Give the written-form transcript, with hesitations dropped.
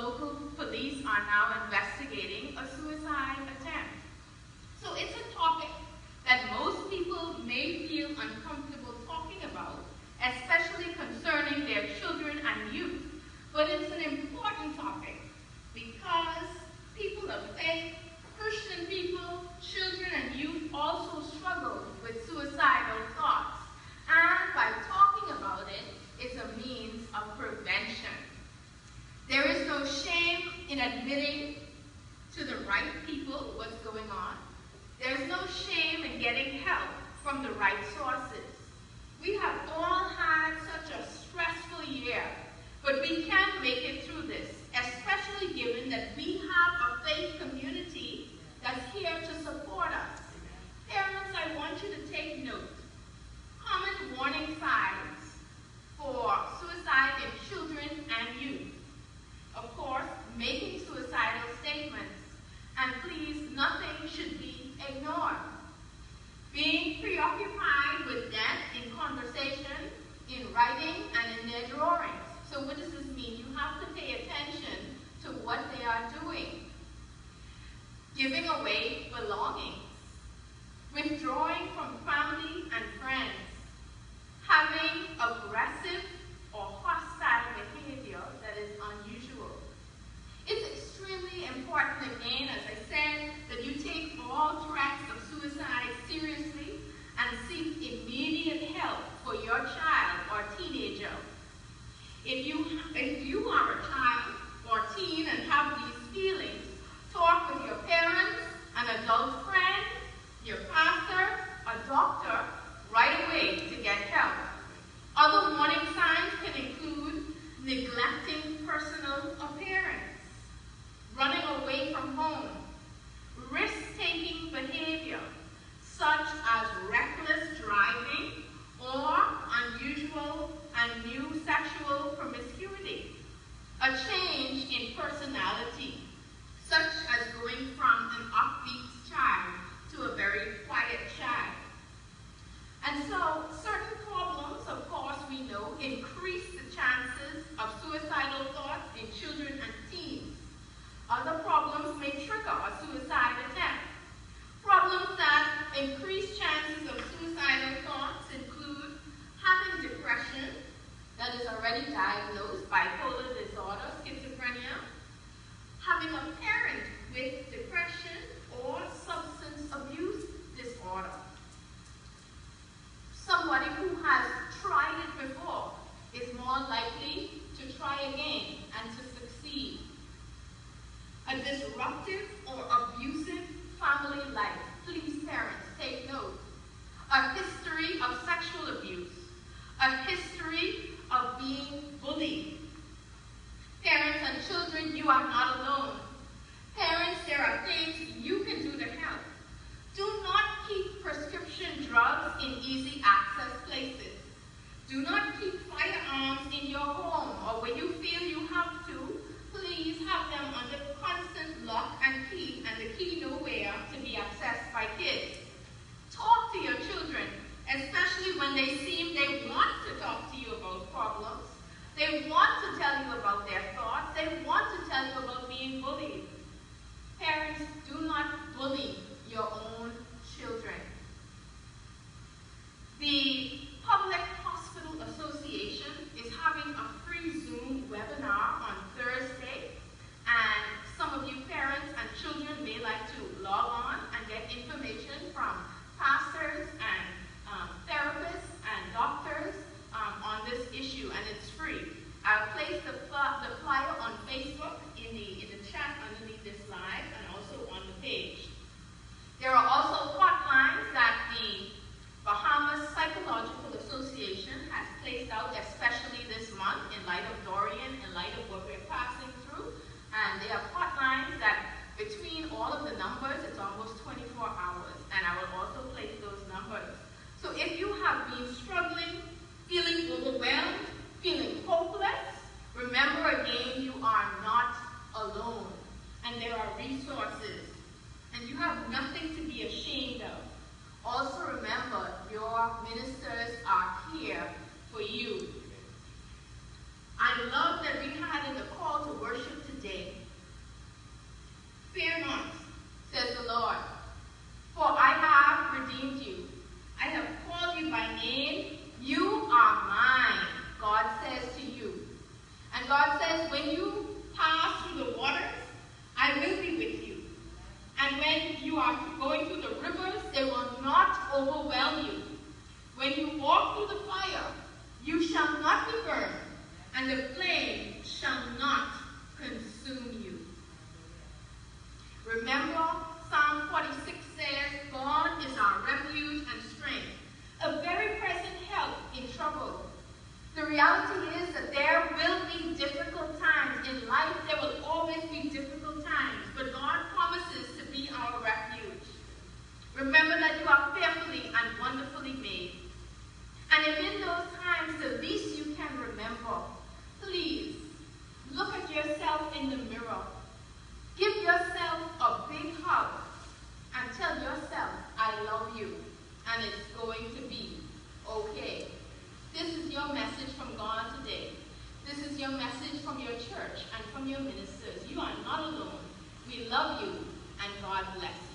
local police are now investigating a suicide attempt. So it's a topic that most people may feel uncomfortable talking about, especially concerning their children and youth. But it's an important topic because people of faith, Christian people, children and youth also struggle with suicidal thoughts. And by talking about it, it's a means of prevention. There is no shame in admitting to the right people what's going on. There's no shame in getting help from the right sources. We have all had such a stressful year, but we can make it through this, especially given that we have a faith community that's here to support us. Parents, I want you to take note. Common warning signs for suicide in children and youth. Of course, making suicidal statements, and please, nothing should be ignored. Being preoccupied with death in conversation, in writing, and in their drawings. So what does this mean? You have to pay attention to what they are doing. Giving away belongings. Withdrawing from family and friends. Having aggressive or hostile behavior that is unusual. It's extremely important, again, as I said, that you take all threats of suicide seriously and seek immediate help for your child or teenager. If you are a child or teen and have these feelings, talk with your parents, an adult friend, your pastor, a doctor, right away to get help. Other warning signs can include neglecting personal appearance, running away from home, risk-taking behavior, such as reckless driving or unusual and new sexual promiscuity, a change in personality, such as going from an upbeat child to a very quiet child. And so certain problems, of course, we know, increase the chances of suicidal thoughts in children and teens. Other problems may trigger a suicide attempt. Problems that increase chances of suicidal thoughts include having depression that is already diagnosed, bipolar disorder, schizophrenia, having a parent with depression or substance abuse disorder. Somebody who has tried it before is more likely to try again and to succeed. A disruptive or abusive family life. Please, parents, take note. A history of sexual abuse. A history of being bullied. Parents and children, you are not alone. Parents, there are things you can do to help. Do not keep prescription drugs in easy access places. Do not keep firearms in your home, or when you feel you have to, please have them under constant lock and key, and the key nowhere to be accessed by kids. Talk to your children, especially when they seem they want to talk to you about problems. They want to tell you about their thoughts. They want to tell you about being bullied. Parents, do not bully your own children. The Public Hospital Association is having a free Zoom webinar on Thursday, and some of you parents and children may like to log on and get information from pastors and therapists and doctors on this issue, and it's free. I'll place the flyer on Facebook in the chat underneath this slide and also on the page. There are also hotlines that the Bahamas Psychological Association has placed out, especially this month in light of Dorian, in light of what we're passing through. And they have hotlines that between all of the numbers, it's almost 24 hours. And I will also place those numbers. So if you have been struggling, feeling overwhelmed, feeling hopeless, remember again, you are not alone. And there are resources. And you have nothing to be ashamed of. Also remember, your ministers are here for you. I love that we had in the call to worship today waters, I will be with you. And when you are going through the rivers, they will not overwhelm you. When you walk through the fire, you shall not be burned, and the flame shall not consume you. Remember, Psalm 46 says, God is our refuge and strength, a very present help in trouble. The reality is that there will be difficult times in life. There will always be difficult times, but God promises to be our refuge. Remember that you are fearfully and wonderfully made. And if in those times the least you can remember, please look at yourself in the mirror. Give yourself a big hug and tell yourself, I love you, and it's going to be okay. This is your message from God today. This is your message from your church and from your ministers. You are not alone. We love you, and God bless you.